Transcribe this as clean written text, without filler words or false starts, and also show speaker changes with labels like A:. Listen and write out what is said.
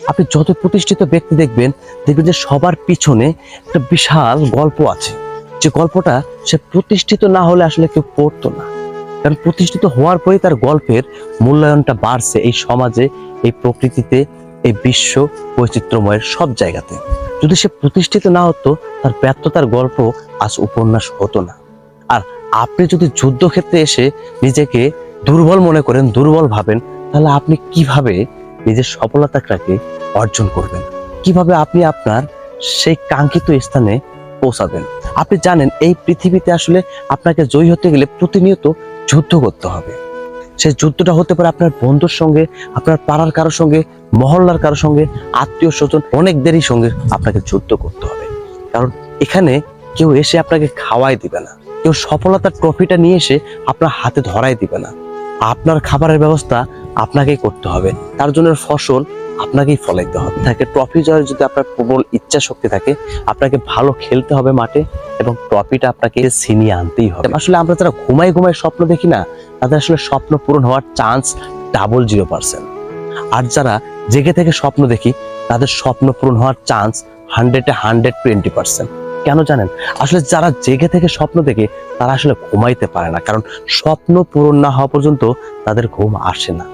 A: আপনি যত প্রতিষ্ঠিত ব্যক্তি দেখবেন যে সবার পিছনে একটা বিশাল গল্প আছে, যে গল্পটা সে প্রতিষ্ঠিত না হলে আসলে কেউ পড়তো না। কারণ প্রতিষ্ঠিত হওয়ার পরেই তার গল্পের মূল্যায়নটা বাড়ছে এই সমাজে, এই প্রকৃতিতে, এই বিশ্ব বৈচিত্র্যময়ের সব জায়গাতে। যদি সে প্রতিষ্ঠিত না হতো, তার ব্যর্থতার গল্প আজ উপন্যাস হতো না। আর আপনি যদি যুদ্ধক্ষেত্রে এসে নিজেকে দুর্বল মনে করেন, দুর্বল ভাবেন, তাহলে আপনি কিভাবে নিজের সফলতাটাকে অর্জন করবেন? কিভাবে আপনি আপনার সেই কাঙ্ক্ষিত স্থানে পৌঁছাবেন? আপনি জানেন এই পৃথিবীতে আসলে আপনাকে জয়ী হতে গেলে প্রতিনিয়ত যুদ্ধ করতে হবে। সেই যুদ্ধটা হতে পারে আপনার বন্ধুর সঙ্গে, আপনার পাড়ার কারোর সঙ্গে, মহল্লার কারোর সঙ্গে, আত্মীয় স্বজন, অনেকদেরই সঙ্গে আপনাকে যুদ্ধ করতে হবে। কারণ এখানে কেউ এসে আপনাকে খাওয়াই দিবে না, কেউ সফলতার ট্রফিটা নিয়ে এসে আপনার হাতে ধরাই দিবে না। আপনার খাবারের ব্যবস্থা আপনাকেই করতে হবে, তার জন্য ফসল আপনাকেই ফলাইতে হবে। তাকে ট্রফি জয়ের যদি আপনার প্রবল ইচ্ছা শক্তি থাকে, আপনাকে ভালো খেলতে হবে মাঠে, এবং ট্রফিটা আপনাকে ছিনিয়ে আনতেই হবে। আসলে আমরা যারা ঘুমাই স্বপ্ন দেখি না, তাদের আসলে স্বপ্ন পূরণ হওয়ার চান্স 0.0%। আর যারা জেগে থেকে স্বপ্ন দেখি, তাদের স্বপ্ন পূরণ হওয়ার চান্স 100-120%। কেন জানেন? আসলে যারা জেগে থেকে স্বপ্ন দেখে তারা আসলে ঘুমাইতে পারে না, কারণ স্বপ্ন পূরণ না হওয়া পর্যন্ত তাদের ঘুম আসে না।